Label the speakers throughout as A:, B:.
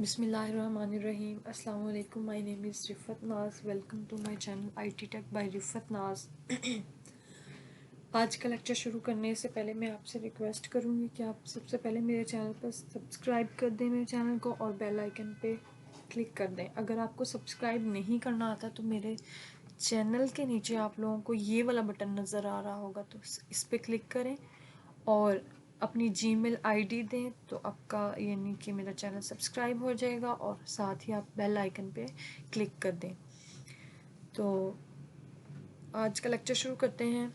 A: बिस्मिल्लाहिर्रहमानिर्रहीम। अस्सलाम वालेकुम। My name is Rifat Naaz. Welcome to my channel IT tech by Rifat Naaz. आज का लेक्चर शुरू करने से पहले मैं आपसे रिक्वेस्ट करूँगी कि आप सबसे पहले मेरे चैनल पर सब्सक्राइब कर दें मेरे चैनल को और बेल आइकन पे क्लिक कर दें। अगर आपको सब्सक्राइब नहीं करना आता तो मेरे चैनल के नीचे आप लोगों को ये वाला बटन नज़र आ रहा होगा, तो इस पर क्लिक करें और अपनी जीमेल आईडी दें, तो आपका यानी कि मेरा चैनल सब्सक्राइब हो जाएगा और साथ ही आप बेल आइकन पे क्लिक कर दें। तो आज का लेक्चर शुरू करते हैं।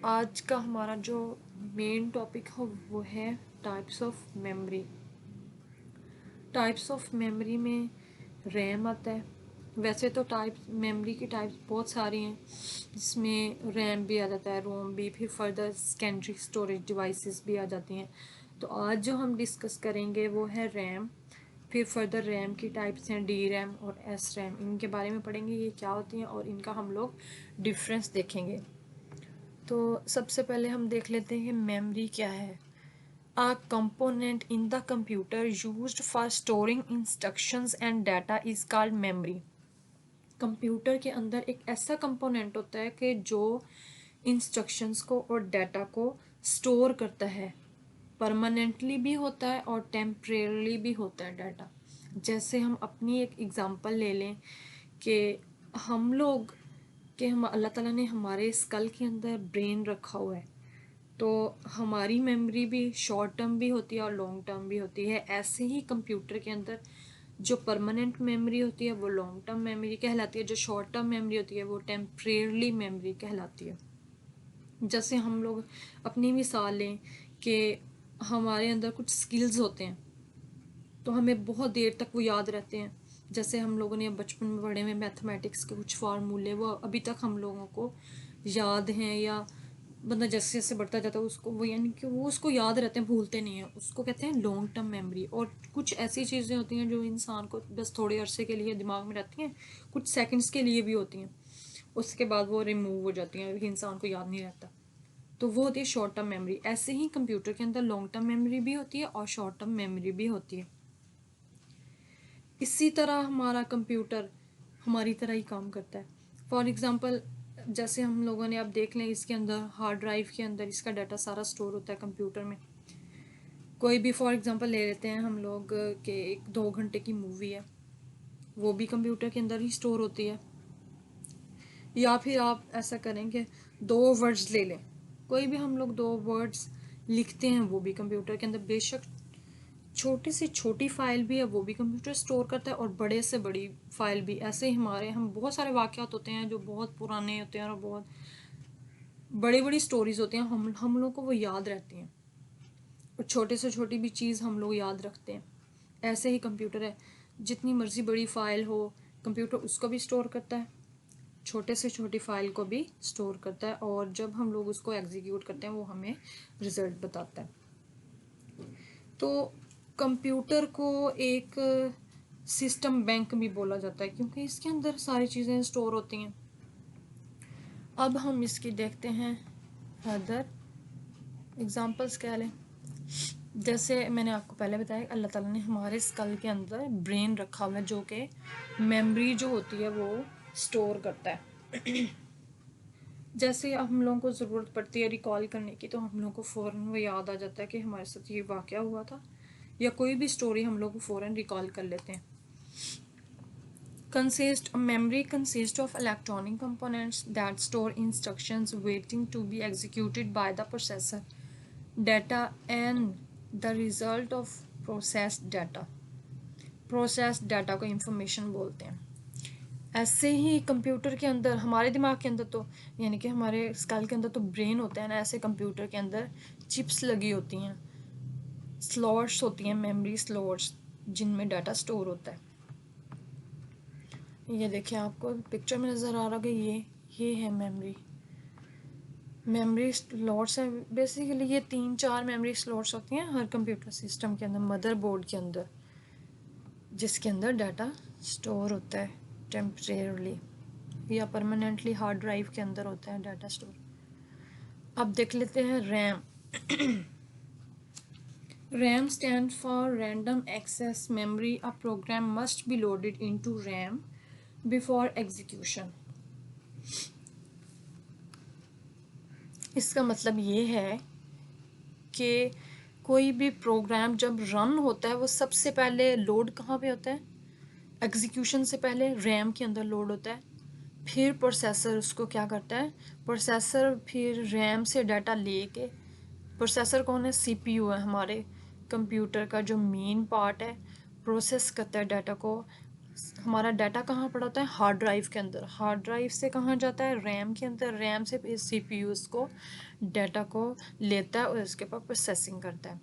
A: आज का हमारा जो मेन टॉपिक है वो है types of memory. Types of memory में रैम आता है। वैसे तो मेमोरी की टाइप्स बहुत सारी हैं, जिसमें रैम भी आ जाता है, रोम भी, फिर फर्दर सेकेंडरी स्टोरेज डिवाइसेस भी आ जाती हैं। तो आज जो हम डिस्कस करेंगे वो है रैम। फिर फर्दर रैम की टाइप्स हैं डी रैम और एस रैम। इनके बारे में पढ़ेंगे, ये क्या होती हैं और इनका हम लोग डिफरेंस देखेंगे। तो सबसे पहले हम देख लेते हैं मेमोरी क्या है। A component in the computer used for storing instructions and data is called memory. Computer के अंदर एक ऐसा कंपोनेंट होता है कि जो इंस्ट्रक्शंस को और डाटा को स्टोर करता है। परमानेंटली भी होता है और टेम्परेरली भी होता है डाटा। जैसे हम अपनी एक एग्जांपल ले लें कि हम लोग हम अल्लाह ताला ने हमारे स्कल के अंदर ब्रेन रखा हुआ है, तो हमारी मेमोरी भी शॉर्ट टर्म भी होती है और लॉन्ग टर्म भी होती है। ऐसे ही कंप्यूटर के अंदर जो परमानेंट मेमोरी होती है वो लॉन्ग टर्म मेमोरी कहलाती है, जो शॉर्ट टर्म मेमोरी होती है वो टेम्परेरली मेमोरी कहलाती है। जैसे हम लोग अपनी मिसाल लें कि हमारे अंदर कुछ स्किल्स होते हैं तो हमें बहुत देर तक वो याद रहते हैं। जैसे हम लोगों ने बचपन में पढ़े हुए मैथमेटिक्स के कुछ फार्मूले, वो अभी तक हम लोगों को याद हैं, या बंदा जैसे जैसे बढ़ता जाता है उसको वो यानी कि वो उसको याद रहते हैं, भूलते नहीं हैं। उसको कहते हैं लॉन्ग टर्म मेमोरी। और कुछ ऐसी चीज़ें होती हैं जो इंसान को बस थोड़े अरसे के लिए दिमाग में रहती हैं, कुछ सेकंड्स के लिए भी होती हैं, उसके बाद वो रिमूव हो जाती हैं, इंसान को याद नहीं रहता। तो वो होती है शॉर्ट टर्म मेमोरी। ऐसे ही कंप्यूटर के अंदर लॉन्ग टर्म मेमोरी भी होती है और शॉर्ट टर्म मेमोरी भी होती है। इसी तरह हमारा कंप्यूटर हमारी तरह ही काम करता है। फॉर एग्ज़ाम्पल, जैसे हम लोगों ने अब देख लें, इसके अंदर हार्ड ड्राइव के अंदर इसका डाटा सारा स्टोर होता है कंप्यूटर में। कोई भी फॉर एग्ज़ाम्पल ले लेते हैं हम लोग कि 1-2 घंटे की मूवी है, वो भी कंप्यूटर के अंदर ही स्टोर होती है। या फिर आप ऐसा करेंगे, 2 वर्ड्स ले लें, कोई भी हम लोग 2 वर्ड्स लिखते हैं वो भी कंप्यूटर के अंदर, बेशक छोटी से छोटी फाइल भी है वो भी कंप्यूटर स्टोर करता है और बड़े से बड़ी फाइल भी। ऐसे ही हम बहुत सारे वाक़यात होते हैं जो बहुत पुराने होते हैं और बहुत बड़ी बड़ी स्टोरीज होती हैं, हम लोग को वो याद रहती हैं, और छोटे से छोटी भी चीज़ हम लोग याद रखते हैं। ऐसे ही कंप्यूटर है, जितनी मर्जी बड़ी फाइल हो कंप्यूटर उसको भी स्टोर करता है, छोटे से छोटी फाइल को भी स्टोर करता है, और जब हम लोग उसको एग्जीक्यूट करते हैं वो हमें रिजल्ट बताता है। तो कंप्यूटर को एक सिस्टम बैंक भी बोला जाता है क्योंकि इसके अंदर सारी चीज़ें स्टोर होती हैं। अब हम इसकी देखते हैं अदर एग्जांपल्स क्या लें। जैसे मैंने आपको पहले बताया, अल्लाह ताला ने हमारे स्कल के अंदर ब्रेन रखा हुआ है जो कि मेमोरी जो होती है वो स्टोर करता है। जैसे हम लोगों को ज़रूरत पड़ती है रिकॉल करने की, तो हम लोगों को फ़ौरन वो याद आ जाता है कि हमारे साथ ये वाक़या हुआ था, या कोई भी स्टोरी हम लोग फ़ौरन रिकॉल कर लेते हैं। Memory consists of electronic components that store instructions waiting to be executed by the processor. Data and the result of processed data. Processed data को information बोलते हैं। ऐसे ही कंप्यूटर के अंदर, हमारे दिमाग के अंदर तो यानी कि हमारे स्कल के अंदर तो ब्रेन होता है ना, ऐसे कंप्यूटर के अंदर चिप्स लगी होती हैं, स्लॉट्स होती हैं, मेमोरी स्लॉट्स जिनमें डाटा स्टोर होता है। ये देखिए, आपको पिक्चर में नज़र आ रहा है, ये है मेमोरी स्लॉट्स है। बेसिकली ये 3-4 मेमोरी स्लॉट्स होती हैं हर कंप्यूटर सिस्टम के अंदर, मदरबोर्ड के अंदर, जिसके अंदर डाटा स्टोर होता है टेम्परेरली या परमानेंटली हार्ड ड्राइव के अंदर होता है डाटा स्टोर। अब देख लेते हैं RAM. RAM stands for Random Access Memory. A program must be loaded into RAM before execution. इसका मतलब ये है कि कोई भी प्रोग्राम जब रन होता है वो सबसे पहले लोड कहाँ पे होता है? एग्जीक्यूशन से पहले रैम के अंदर लोड होता है, फिर प्रोसेसर उसको क्या करता है, प्रोसेसर फिर रैम से डाटा लेके, प्रोसेसर कौन है? सीपीयू है हमारे कंप्यूटर का जो मेन पार्ट है, प्रोसेस करता है डाटा को। हमारा डाटा कहाँ पड़ा होता है? हार्ड ड्राइव के अंदर। हार्ड ड्राइव से कहाँ जाता है? रैम के अंदर। रैम से फिर सीपीयू उसको डाटा को लेता है और उसके बाद प्रोसेसिंग करता है।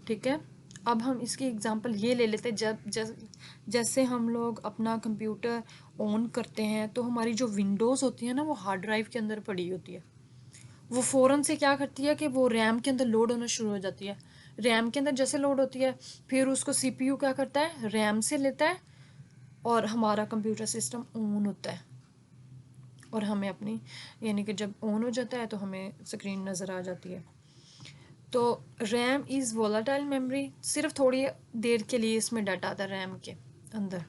A: ठीक है, अब हम इसकी एग्जांपल ये ले लेते हैं, जैसे हम लोग अपना कंप्यूटर ऑन करते हैं तो हमारी जो विंडोज़ होती है ना वो हार्ड ड्राइव के अंदर पड़ी होती है। वो फ़ौरन से क्या करती है कि वो रैम के अंदर लोड होना शुरू हो जाती है। रैम के अंदर जैसे लोड होती है फिर उसको सीपीयू क्या करता है? रैम से लेता है और हमारा कंप्यूटर सिस्टम ऑन होता है और हमें अपनी, यानी कि जब ऑन हो जाता है तो हमें स्क्रीन नज़र आ जाती है। तो रैम इज़ वोलाटाइल मेमोरी, सिर्फ थोड़ी देर के लिए इसमें डाटा आता है रैम के अंदर।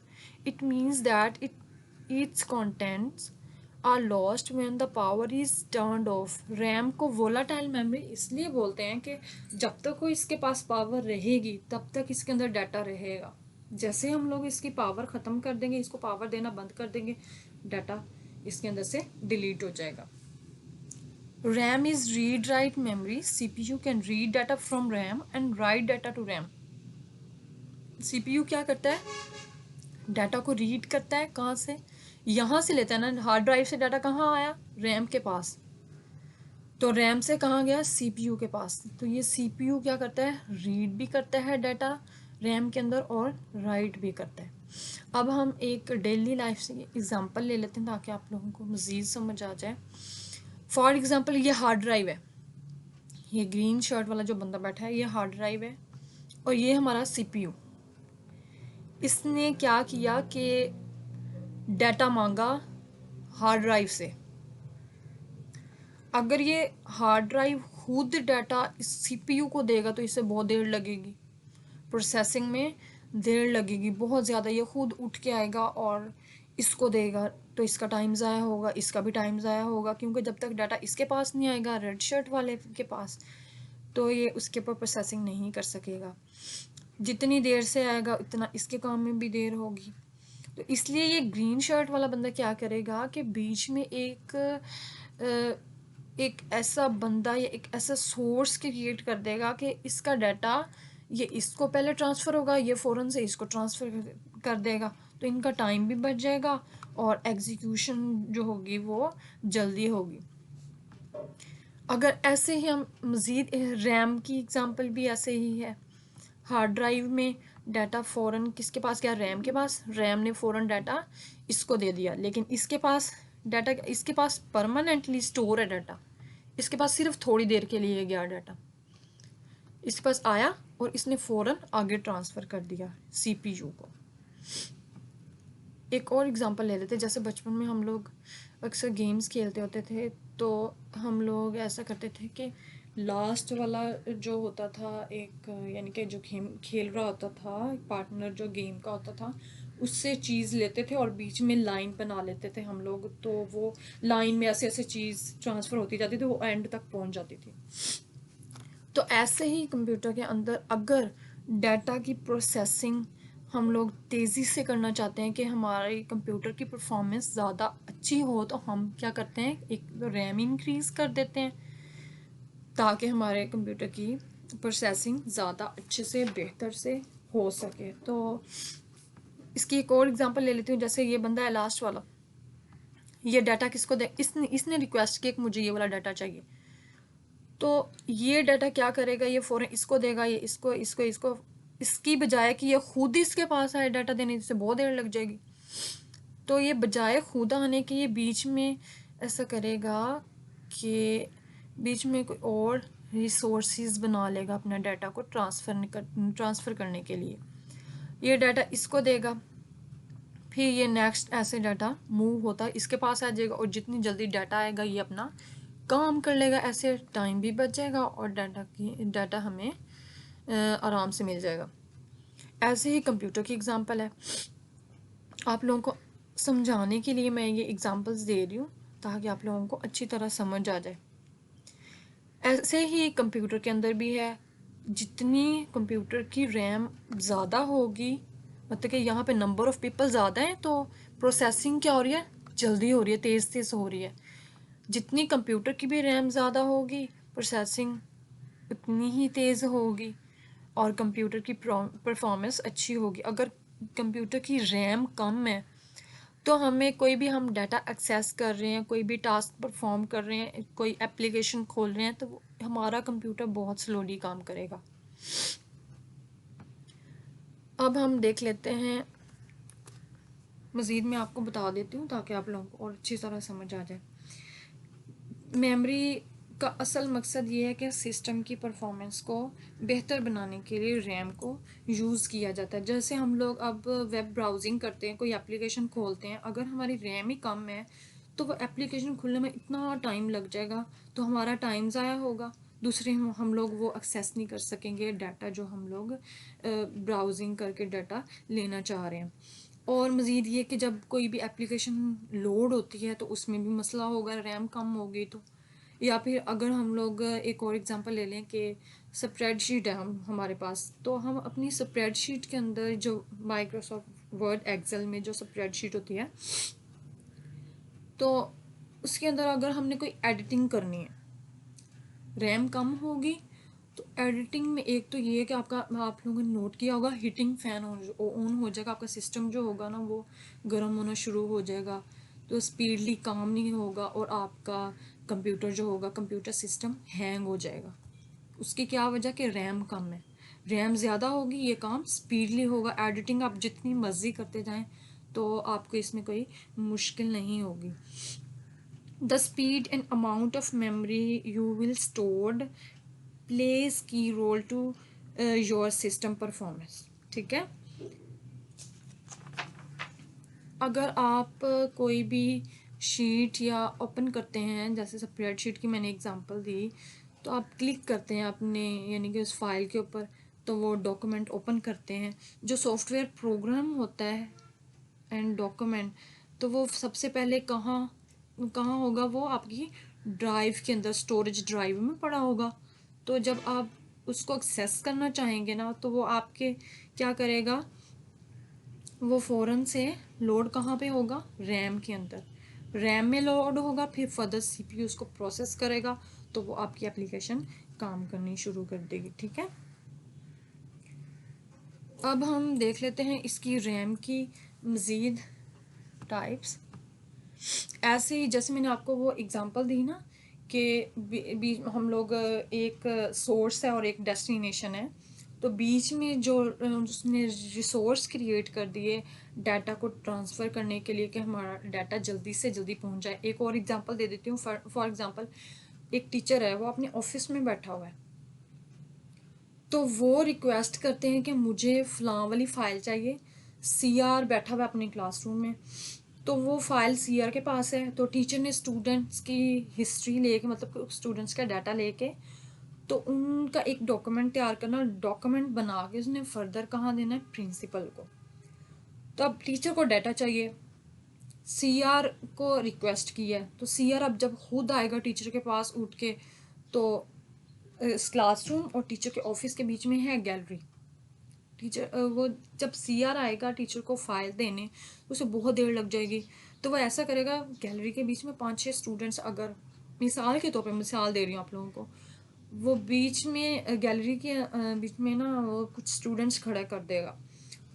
A: It means that its contents are lost when the power is turned off. RAM को वोलाटाइल मेमोरी इसलिए बोलते हैं कि जब तक कोई इसके पास पावर रहेगी तब तक इसके अंदर डाटा रहेगा। जैसे हम लोग इसकी पावर ख़त्म कर देंगे, इसको पावर देना बंद कर देंगे, डाटा इसके अंदर से डिलीट हो जाएगा। RAM is read-write memory. CPU can read data from RAM and write data to RAM. CPU क्या करता है? डाटा को रीड करता है, कहाँ से? यहाँ से लेता है ना, हार्ड ड्राइव से डाटा कहाँ आया? रैम के पास। तो रैम से कहाँ गया? सीपीयू के पास। तो ये सीपीयू क्या करता है? रीड भी करता है डाटा रैम के अंदर और राइट भी करता है। अब हम एक डेली लाइफ से एग्जांपल ले लेते हैं ताकि आप लोगों को मज़ीद समझ आ जाए। फॉर एग्ज़ाम्पल ये हार्ड ड्राइव है, ये ग्रीन शर्ट वाला जो बंदा बैठा है ये हार्ड ड्राइव है और ये हमारा सीपीयू। इसने क्या किया कि डाटा मांगा हार्ड ड्राइव से। अगर ये हार्ड ड्राइव खुद डाटा इस सीपीयू को देगा तो इसे बहुत देर लगेगी, प्रोसेसिंग में देर लगेगी बहुत ज़्यादा। ये खुद उठ के आएगा और इसको देगा तो इसका टाइम ज़ाया होगा, इसका भी टाइम ज़ाया होगा, क्योंकि जब तक डाटा इसके पास नहीं आएगा रेड शर्ट वाले के पास तो ये उसके ऊपर प्रोसेसिंग नहीं कर सकेगा। जितनी देर से आएगा उतना इसके काम में भी देर होगी। तो इसलिए ये ग्रीन शर्ट वाला बंदा क्या करेगा कि बीच में एक ऐसा बंदा या एक ऐसा सोर्स क्रिएट कर देगा कि इसका डाटा ये इसको पहले ट्रांसफ़र होगा, ये फ़ौरन से इसको ट्रांसफ़र कर देगा, तो इनका टाइम भी बच जाएगा और एग्जीक्यूशन जो होगी वो जल्दी होगी। अगर ऐसे ही हम मज़ीद, रैम की एग्ज़ाम्पल भी ऐसे ही है। हार्ड ड्राइव में डाटा फ़ौरन किसके पास गया? रैम के पास। रैम ने फ़ौरन डाटा इसको दे दिया, लेकिन इसके पास डाटा, इसके पास परमानेंटली स्टोर है डाटा, इसके पास सिर्फ थोड़ी देर के लिए गया डाटा, इसके पास आया और इसने फ़ौरन आगे ट्रांसफ़र कर दिया सीपीयू को। एक और एग्ज़ाम्पल ले लेते हैं, जैसे बचपन में हम लोग अक्सर गेम्स खेलते होते थे तो हम लोग ऐसा करते थे कि लास्ट वाला जो होता था एक, यानी कि जो गेम खेल रहा होता था पार्टनर जो गेम का होता था उससे चीज़ लेते थे और बीच में लाइन बना लेते थे हम लोग, तो वो लाइन में ऐसे ऐसे चीज़ ट्रांसफ़र होती जाती थी, वो एंड तक पहुंच जाती थी। तो ऐसे ही कंप्यूटर के अंदर अगर डाटा की प्रोसेसिंग हम लोग तेज़ी से करना चाहते हैं कि हमारे कंप्यूटर की परफॉर्मेंस ज़्यादा अच्छी हो, तो हम क्या करते हैं, एक तो रैम इंक्रीज़ कर देते हैं ताकि हमारे कंप्यूटर की प्रोसेसिंग ज़्यादा अच्छे से बेहतर से हो सके। तो इसकी एक और एग्जांपल ले लेती हूँ, जैसे ये बंदा है लास्ट वाला, ये डाटा किसको दे, इसने रिक्वेस्ट की कि मुझे ये वाला डाटा चाहिए, तो ये डाटा क्या करेगा, ये फ़ौरन इसको देगा, ये इसको इसको इसको, इसकी बजाय कि ये खुद ही इसके पास आए डाटा देने, जिससे बहुत देर लग जाएगी, तो ये बजाय खुद आने के ये बीच में ऐसा करेगा कि बीच में कोई और रिसोर्सेज बना लेगा अपना डाटा को ट्रांसफ़र करने के लिए। ये डाटा इसको देगा, फिर ये नेक्स्ट ऐसे डाटा मूव होता है इसके पास आ जाएगा और जितनी जल्दी डाटा आएगा ये अपना काम कर लेगा, ऐसे टाइम भी बच जाएगा और डाटा हमें आराम से मिल जाएगा। ऐसे ही कंप्यूटर की एग्ज़ाम्पल है, आप लोगों को समझाने के लिए मैं ये एग्ज़ाम्पल्स दे रही हूँ ताकि आप लोगों को अच्छी तरह समझ आ जाए। ऐसे ही कंप्यूटर के अंदर भी है, जितनी कंप्यूटर की रैम ज़्यादा होगी, मतलब कि यहाँ पे नंबर ऑफ़ पीपल ज़्यादा हैं तो प्रोसेसिंग क्या हो रही है, जल्दी हो रही है, तेज़ तेज़ हो रही है। जितनी कंप्यूटर की भी रैम ज़्यादा होगी, प्रोसेसिंग उतनी ही तेज़ होगी और कंप्यूटर की परफॉर्मेंस अच्छी होगी। अगर कंप्यूटर की रैम कम है तो हमें कोई भी हम डाटा एक्सेस कर रहे हैं, कोई भी टास्क परफॉर्म कर रहे हैं, कोई एप्लीकेशन खोल रहे हैं, तो हमारा कंप्यूटर बहुत स्लोली काम करेगा। अब हम देख लेते हैं, मज़ीद मैं आपको बता देती हूँ ताकि आप लोगों को और अच्छी तरह समझ आ जाए। मेमोरी का असल मकसद ये है कि सिस्टम की परफॉर्मेंस को बेहतर बनाने के लिए रैम को यूज़ किया जाता है। जैसे हम लोग अब वेब ब्राउजिंग करते हैं, कोई एप्लीकेशन खोलते हैं, अगर हमारी रैम ही कम है तो वो एप्लीकेशन खुलने में इतना टाइम लग जाएगा, तो हमारा टाइम ज़ाया होगा। दूसरे हम लोग वो एक्सेस नहीं कर सकेंगे डाटा जो हम लोग ब्राउजिंग करके डाटा लेना चाह रहे हैं। और मज़ीद ये कि जब कोई भी एप्लीकेशन लोड होती है तो उसमें भी मसला होगा, रैम कम होगी तो। या फिर अगर हम लोग एक और एग्जांपल ले लें कि स्प्रेडशीट है हमारे पास, तो हम अपनी स्प्रेडशीट के अंदर जो माइक्रोसॉफ्ट वर्ड एक्सेल में जो स्प्रेडशीट होती है, तो उसके अंदर अगर हमने कोई एडिटिंग करनी है, रैम कम होगी तो एडिटिंग में एक तो ये है कि आप लोगों ने नोट किया होगा, हीटिंग फ़ैन ऑन हो जाएगा, आपका सिस्टम जो होगा ना वो गर्म होना शुरू हो जाएगा, तो स्पीडली काम नहीं होगा और आपका कंप्यूटर जो होगा, कंप्यूटर सिस्टम हैंग हो जाएगा। उसकी क्या वजह कि रैम कम है। रैम ज़्यादा होगी, ये काम स्पीडली होगा, एडिटिंग आप जितनी मर्जी करते जाएं तो आपको इसमें कोई मुश्किल नहीं होगी। The speed and amount of memory you will stored plays key role to your system performance। ठीक है, अगर आप कोई भी शीट या ओपन करते हैं, जैसे स्प्रेडशीट की मैंने एग्जांपल दी, तो आप क्लिक करते हैं अपने यानी कि उस फाइल के ऊपर, तो वो डॉक्यूमेंट ओपन करते हैं। जो सॉफ्टवेयर प्रोग्राम होता है एंड डॉक्यूमेंट, तो वो सबसे पहले कहाँ कहाँ होगा, वो आपकी ड्राइव के अंदर, स्टोरेज ड्राइव में पड़ा होगा। तो जब आप उसको एक्सेस करना चाहेंगे ना, तो वो आपके क्या करेगा, वो फ़ौरन से लोड कहाँ पे होगा, रैम के अंदर। रैम में लोड होगा, फिर फर्दर सीपीयू उसको प्रोसेस करेगा, तो वो आपकी एप्लीकेशन काम करनी शुरू कर देगी। ठीक है, अब हम देख लेते हैं इसकी रैम की मज़ीद टाइप्स। ऐसे ही जैसे मैंने आपको वो एग्जांपल दी ना कि हम लोग एक सोर्स है और एक डेस्टिनेशन है, तो बीच में जो उसने रिसोर्स क्रिएट कर दिए डाटा को ट्रांसफ़र करने के लिए कि हमारा डाटा जल्दी से जल्दी पहुंच जाए। एक और एग्जांपल दे देती हूँ। फॉर एग्जांपल, एक टीचर है, वो अपने ऑफिस में बैठा हुआ है, तो वो रिक्वेस्ट करते हैं कि मुझे फ़लाँ वाली फ़ाइल चाहिए। सीआर बैठा हुआ है अपने क्लासरूम में, तो वो फाइल सीआर के पास है, तो टीचर ने स्टूडेंट्स की हिस्ट्री लेके, मतलब स्टूडेंट्स का डाटा लेके, तो उनका एक डॉक्यूमेंट तैयार करना, डॉक्यूमेंट बना के उसने फर्दर कहाँ देना है, प्रिंसिपल को। तो अब टीचर को डाटा चाहिए, सीआर को रिक्वेस्ट की है, तो सीआर अब जब खुद आएगा टीचर के पास उठ के, तो इस क्लासरूम और टीचर के ऑफिस के बीच में है गैलरी। टीचर वो जब सीआर आएगा टीचर को फाइल देने, उसे बहुत देर लग जाएगी, तो वो ऐसा करेगा, गैलरी के बीच में 5-6 स्टूडेंट्स, अगर मिसाल के तौर पे मिसाल दे रही हूँ आप लोगों को, वो बीच में गैलरी के बीच में ना वो कुछ स्टूडेंट्स खड़ा कर देगा,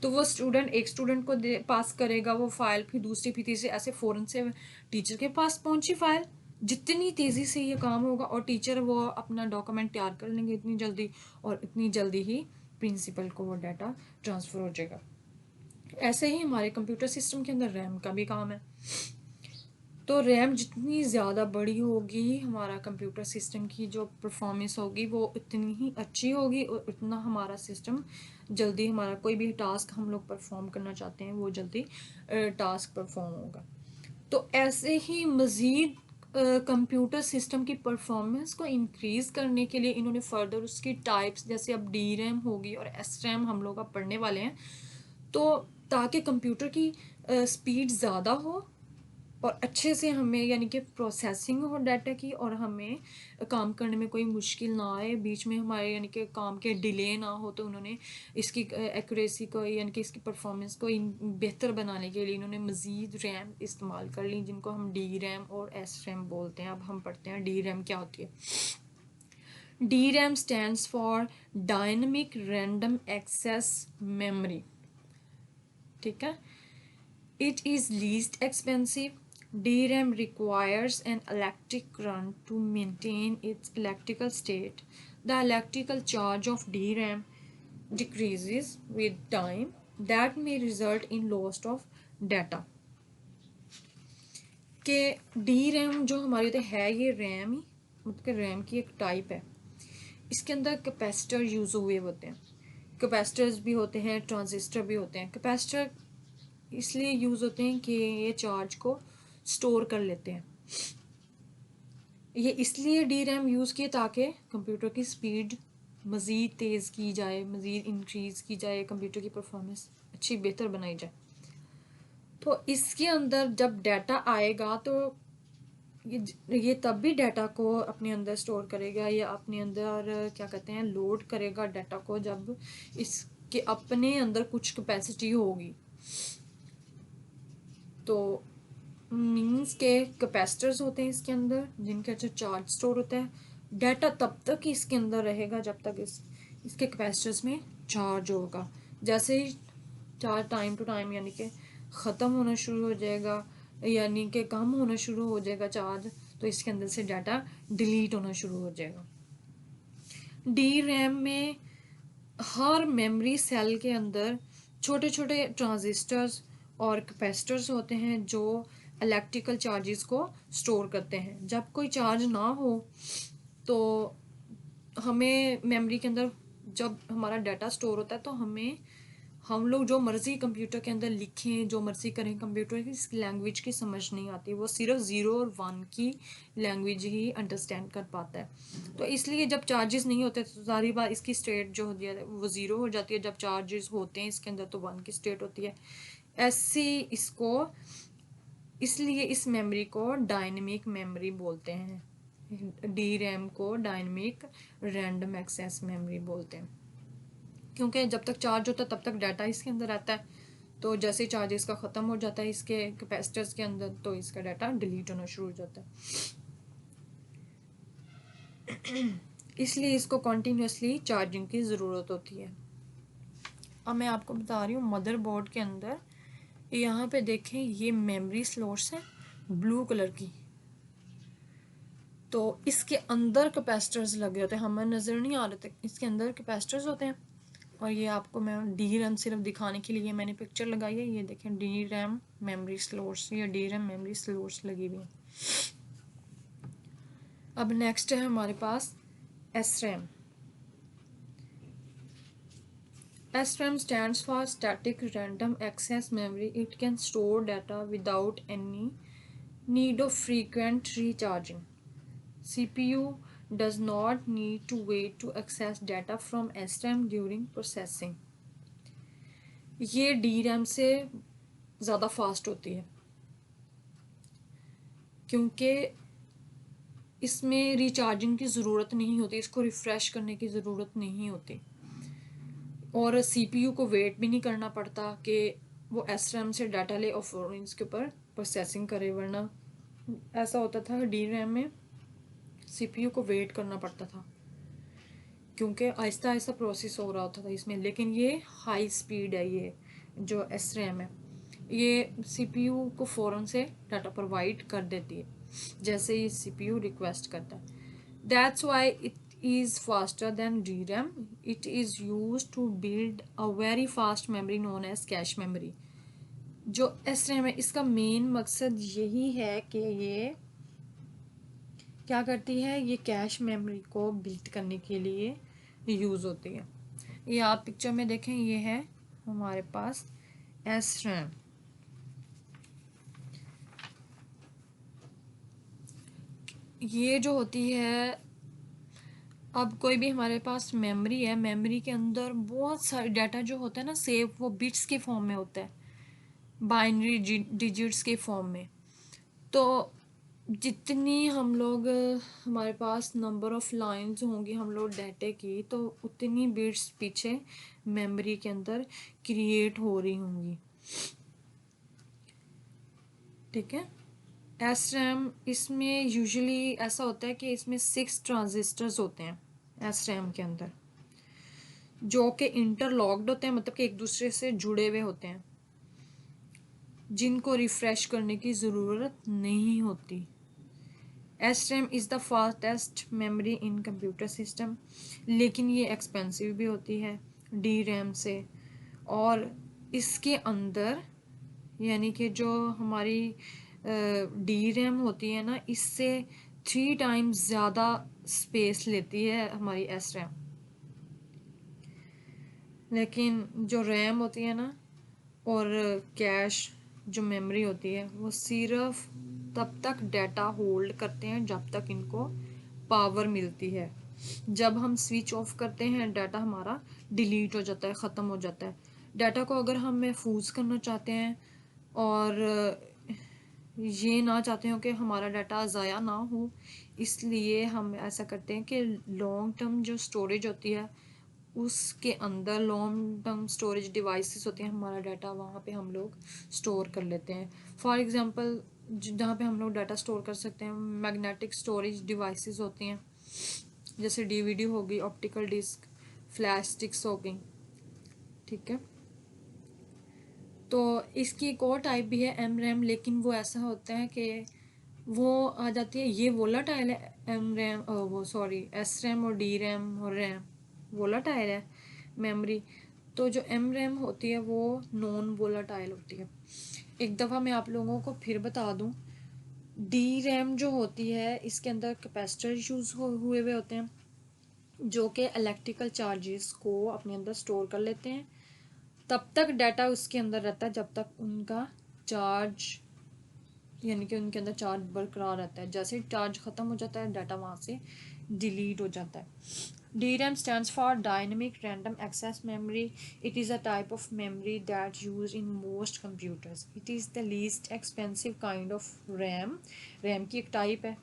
A: तो वो स्टूडेंट एक स्टूडेंट को पास करेगा वो फाइल, फिर दूसरी फिर तीसरी, ऐसे फ़ौरन से टीचर के पास पहुंची फाइल। जितनी तेज़ी से ये काम होगा और टीचर वो अपना डॉक्यूमेंट तैयार कर लेंगे इतनी जल्दी, और इतनी जल्दी ही प्रिंसिपल को वो डाटा ट्रांसफ़र हो जाएगा। ऐसे ही हमारे कंप्यूटर सिस्टम के अंदर रैम का भी काम है। तो रैम जितनी ज़्यादा बड़ी होगी, हमारा कंप्यूटर सिस्टम की जो परफॉर्मेंस होगी वो उतनी ही अच्छी होगी, और उतना हमारा सिस्टम जल्दी, हमारा कोई भी टास्क हम लोग परफॉर्म करना चाहते हैं वो जल्दी टास्क परफॉर्म होगा। तो ऐसे ही मज़ीद कंप्यूटर सिस्टम की परफॉर्मेंस को इंक्रीज़ करने के लिए इन्होंने फर्दर उसकी टाइप्स, जैसे अब डी रैम होगी और एस रैम हम लोग अब पढ़ने वाले हैं, तो ताकि कंप्यूटर की स्पीड ज़्यादा हो और अच्छे से हमें यानी कि प्रोसेसिंग हो डाटा की, और हमें काम करने में कोई मुश्किल ना आए, बीच में हमारे यानी कि काम के डिले ना हो, तो उन्होंने इसकी एक्यूरेसी को यानी कि इसकी परफॉर्मेंस को बेहतर बनाने के लिए इन्होंने मज़ीद रैम इस्तेमाल कर ली, जिनको हम डी रैम और एस रैम बोलते हैं। अब हम पढ़ते हैं डी रैम क्या होती है। D RAM stands for dynamic random access memory, ठीक है। It is least expensive. DRAM requires an electric current to maintain its electrical state. The electrical charge of DRAM decreases with time. That may result in loss of data. कि DRAM जो हमारी तो है ये RAM ही, मतलब RAM की एक type है। इसके अंदर कैपेसिटर यूज़ हुए होते हैं, कैपेसिटर्स भी होते हैं, ट्रांजिस्टर भी होते हैं। कैपेसिटर इसलिए यूज़ होते हैं कि ये चार्ज को स्टोर कर लेते हैं। ये इसलिए डी रैम यूज़ किए ताकि कंप्यूटर की स्पीड मज़ीद तेज़ की जाए, मज़ीद इंक्रीज़ की जाए, कंप्यूटर की परफॉर्मेंस अच्छी बेहतर बनाई जाए। तो इसके अंदर जब डाटा आएगा तो ये तब भी डाटा को अपने अंदर स्टोर करेगा या अपने अंदर क्या कहते हैं लोड करेगा डाटा को, जब इसके अपने अंदर कुछ कैपेसिटी होगी। तो मीन्स के कैपेसिटर्स होते हैं इसके अंदर जिनके अच्छा चार्ज स्टोर होता है। डाटा तब तक ही इसके अंदर रहेगा जब तक इसके कैपेसिटर्स में चार्ज होगा। जैसे ही चार्ज टाइम टू टाइम यानी कि ख़त्म होना शुरू हो जाएगा, यानी कि कम होना शुरू हो जाएगा चार्ज, तो इसके अंदर से डाटा डिलीट होना शुरू हो जाएगा। डी रैम में हर मेमोरी सेल के अंदर छोटे छोटे ट्रांजिस्टर्स और कैपेसिटर्स होते हैं जो इलेक्ट्रिकल चार्जेस को स्टोर करते हैं। जब कोई चार्ज ना हो तो हमें मेमोरी के अंदर जब हमारा डाटा स्टोर होता है तो हम लोग जो मर्ज़ी कंप्यूटर के अंदर लिखें, जो मर्ज़ी करें, कंप्यूटर की लैंग्वेज की समझ नहीं आती, वो सिर्फ 0 और 1 की लैंग्वेज ही अंडरस्टैंड कर पाता है। तो इसलिए जब चार्जेस नहीं होते तो सारी बार इसकी स्टेट जो होती है वो 0 हो जाती है, जब चार्जेस होते हैं इसके अंदर तो 1 की स्टेट होती है। ऐसी इसलिए इस मेमोरी को डायनेमिक मेमोरी बोलते हैं। डी रैम को डायनेमिक रैंडम एक्सेस मेमोरी बोलते हैं, क्योंकि जब तक चार्ज होता है तब तक डाटा इसके अंदर आता है, तो जैसे ही चार्ज इसका ख़त्म हो जाता है इसके कैपेसिटर्स के अंदर तो इसका डाटा डिलीट होना शुरू हो जाता है। इसलिए इसको कॉन्टीन्यूसली चार्जिंग की ज़रूरत होती है। अब मैं आपको बता रही हूँ मदरबोर्ड के अंदर, यहाँ पे देखें ये मेमोरी स्लॉट्स हैं ब्लू कलर की, तो इसके अंदर कैपेसिटर्स लगे होते हैं, हमें नज़र नहीं आ रहे थे, इसके अंदर कैपेसिटर्स होते हैं। और ये आपको मैं डी रैम सिर्फ दिखाने के लिए मैंने पिक्चर लगाई है, ये देखें डी रैम मेमोरी स्लॉट्स या डी रैम मेमोरी स्लॉट्स लगी हुई हैं। अब नेक्स्ट है हमारे पास SRAM. SRAM stands for Static Random Access Memory. It can store data without any need of frequent recharging. CPU does not need to wait to access data from SRAM during processing. ये DRAM से ज़्यादा fast होती है क्योंकि इसमें recharging की ज़रूरत नहीं होती, इसको रिफ़्रेश करने की ज़रूरत नहीं होती, और CPU को वेट भी नहीं करना पड़ता कि वो SRAM से डाटा ले और फ़ौरन इसके ऊपर प्रोसेसिंग करे, वरना ऐसा होता था DRAM में CPU को वेट करना पड़ता था क्योंकि आहिस्ता आहिस्ता प्रोसेस हो रहा होता था इसमें। लेकिन ये हाई स्पीड है, ये जो SRAM है ये CPU को फ़ौरन से डाटा प्रोवाइड कर देती है जैसे ही CPU रिक्वेस्ट करता है। That's why it is faster than DRAM. It is used to build a very fast memory known as cache memory. जो SRAM है इसका मेन मकसद यही है कि ये क्या करती है, ये कैश मेमोरी को बिल्ड करने के लिए यूज़ होती है। ये आप पिक्चर में देखें, ये है हमारे पास SRAM। ये जो होती है, अब कोई भी हमारे पास मेमोरी है, मेमोरी के अंदर बहुत सारे डाटा जो होता है ना सेव, वो बिट्स के फॉर्म में होता है, बाइनरी डिजिट्स के फॉर्म में। तो जितनी हम लोग हमारे पास नंबर ऑफ लाइंस होंगी हम लोग डाटे की, तो उतनी बिट्स पीछे मेमोरी के अंदर क्रिएट हो रही होंगी। ठीक है। एस रैम, इसमें यूजुअली ऐसा होता है कि इसमें 6 ट्रांजिस्टर्स होते हैं एस रैम के अंदर, जो कि इंटरलॉक्ड होते हैं, मतलब कि एक दूसरे से जुड़े हुए होते हैं, जिनको रिफ्रेश करने की ज़रूरत नहीं होती। S RAM is the fastest memory in computer system, लेकिन ये एक्सपेंसिव भी होती है डी रैम से। और इसके अंदर यानी कि जो हमारी डी रैम होती है ना, इससे 3 टाइम्स ज़्यादा स्पेस लेती है हमारी एस रैम। लेकिन जो रैम होती है ना और कैश जो मेमोरी होती है, वो सिर्फ तब तक डाटा होल्ड करते हैं जब तक इनको पावर मिलती है। जब हम स्विच ऑफ करते हैं डाटा हमारा डिलीट हो जाता है, ख़त्म हो जाता है। डाटा को अगर हम महफूज करना चाहते हैं और ये ना चाहते हो कि हमारा डाटा ज़ाया ना हो, इसलिए हम ऐसा करते हैं कि लॉन्ग टर्म जो स्टोरेज होती है उसके अंदर लॉन्ग टर्म स्टोरेज डिवाइसेस होते हैं, हमारा डाटा वहाँ पे हम लोग स्टोर कर लेते हैं। फॉर एग्जांपल जहाँ पे हम लोग डाटा स्टोर कर सकते हैं, मैग्नेटिक स्टोरेज डिवाइसेस होती हैं, जैसे डीवीडी होगी, ऑप्टिकल डिस्क, फ्लैश स्टिक्स हो गई। ठीक है। तो इसकी एक और टाइप भी है एम रैम, लेकिन वो ऐसा होता है कि वो आ जाती है, ये वोलाटाइल है एम रैम, वो सॉरी एस रैम और डी रैम और रैम वोलाटाइल है मेमोरी। तो जो एम रैम होती है वो नॉन वोलाटाइल होती है। एक दफ़ा मैं आप लोगों को फिर बता दूं, डी रैम जो होती है इसके अंदर कैपेसिटर यूज़ हुए हुए होते हैं, जो कि इलेक्ट्रिकल चार्जेस को अपने अंदर स्टोर कर लेते हैं। तब तक डाटा उसके अंदर रहता है जब तक उनका चार्ज, यानी कि उनके अंदर चार्ज बरकरार रहता है। जैसे ही चार्ज ख़त्म हो जाता है डाटा वहाँ से डिलीट हो जाता है। DRAM stands for Dynamic Random Access Memory. It is a type of memory that's used in most computers. It is the least expensive kind of RAM. RAM की एक टाइप है,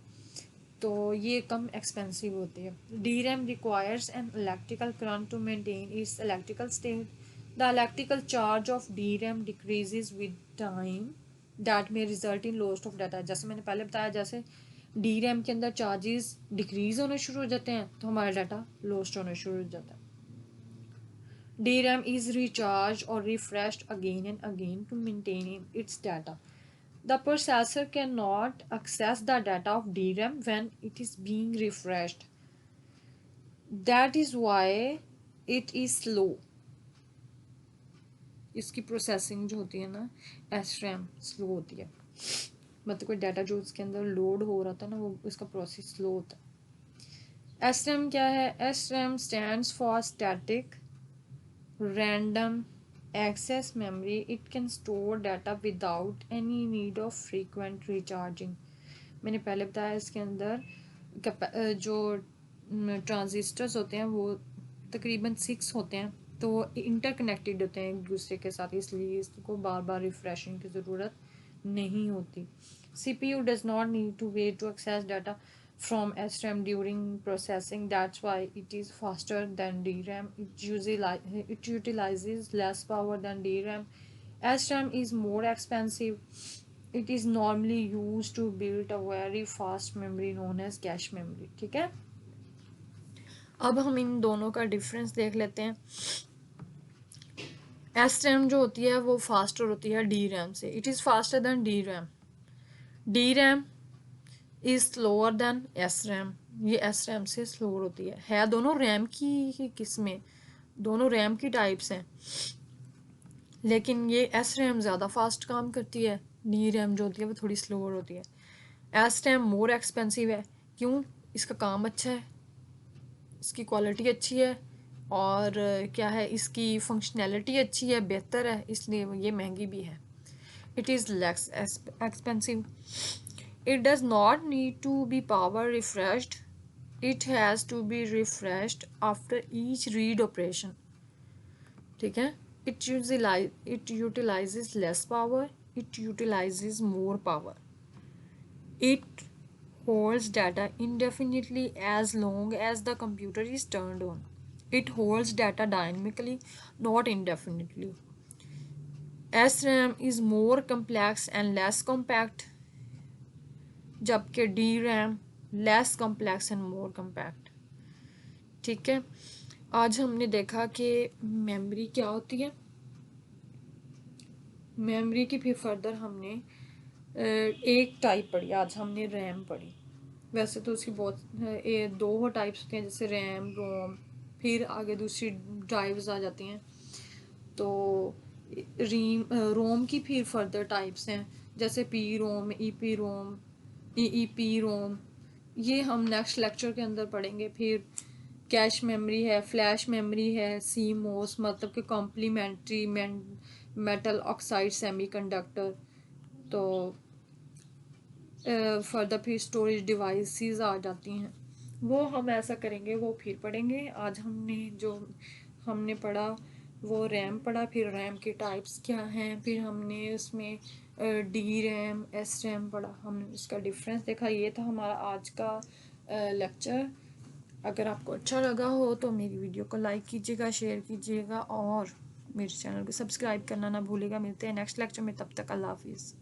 A: तो ये कम एक्सपेंसिव होती है। DRAM requires an electrical current to maintain its electrical state. The electrical charge of DRAM decreases with time. That may result in loss of data. जैसे मैंने पहले बताया, जैसे डी रैम के अंदर चार्जेस डिक्रीज होने शुरू हो जाते हैं तो हमारा डाटा लॉस्ट होना शुरू हो जाता है। डी रैम इज रिचार्ज और refreshed again and again to maintain its data. The processor cannot access the data of DRAM when it is being refreshed. That is why it is slow. इसकी processing जो होती है ना S RAM slow होती है, मतलब कोई data जो उसके अंदर लोड हो रहा था ना वो उसका प्रोसेस स्लो होता है। एस रैम क्या है? S RAM stands for static random access memory. It can store data without any need of frequent recharging. मैंने पहले बताया इसके अंदर जो ट्रांजिस्टर्स होते हैं वो तकरीबन 6 होते हैं, तो वो इंटरकनेक्टेड होते हैं एक दूसरे के साथ, इसलिए इसको बार बार रिफ्रेशिंग की ज़रूरत नहीं होती। CPU does not need to wait to access data from SRAM during processing. That's why it is faster than DRAM. It utilizes less power than DRAM. SRAM is more expensive. It is normally used to build a very fast memory known as cache memory. ठीक है। अब हम इन दोनों का difference देख लेते हैं। S RAM जो होती है वो फास्टर होती है डी रैम से। It is faster than D RAM. D RAM is slower then S RAM. ये एस रैम से स्लोअर होती है दोनों रैम की ही किस्में, दोनों रैम की टाइप्स हैं, लेकिन ये एस रैम ज़्यादा फास्ट काम करती है, डी रैम जो होती है वो थोड़ी स्लोअर होती है। एस रैम मोर एक्सपेंसिव है। क्यों? इसका काम अच्छा है, इसकी क्वालिटी अच्छी है, और क्या है, इसकी फंक्शनैलिटी अच्छी है, बेहतर है, इसलिए ये महंगी भी है। It is less expensive. It does not need to be power refreshed. It has to be refreshed after each read operation. ठीक है. It utilizes less power. It utilizes more power. It holds data indefinitely as long as the computer is turned on. It holds data dynamically, not indefinitely. SRAM is more complex and less compact, जबकि DRAM less complex and more compact. ठीक है. आज हमने देखा कि memory क्या होती है. मेमोरी की फिर फर्दर हमने एक टाइप पढ़ी. आज हमने रैम पढ़ी. वैसे तो उसकी बहुत दो टाइप्स होते हैं, जैसे रैम, रोम, फिर आगे दूसरी ड्राइव्स आ जाती हैं. तो रोम की फिर फर्दर टाइप्स हैं, जैसे P ROM, E P ROM, E P ROM. ये हम नेक्स्ट लेक्चर के अंदर पढ़ेंगे. फिर कैश मेमोरी है, फ्लैश मेमोरी है, सी मोस मतलब कि कॉम्प्लीमेंट्री मेटल ऑक्साइड सेमीकंडक्टर. तो फर्दर फिर स्टोरेज डिवाइसेस आ जाती हैं. वो हम ऐसा करेंगे, वो फिर पढ़ेंगे. आज हमने जो हमने पढ़ा वो रैम पढ़ा. फिर रैम के टाइप्स क्या हैं, फिर हमने उसमें डी रैम, एस रैम पढ़ा. हमने इसका डिफरेंस देखा. ये था हमारा आज का लेक्चर. अगर आपको अच्छा लगा हो तो मेरी वीडियो को लाइक कीजिएगा, शेयर कीजिएगा और मेरे चैनल को सब्सक्राइब करना ना भूलिएगा. मिलते हैं नेक्स्ट लेक्चर में. तब तक अल्लाह हाफिज़.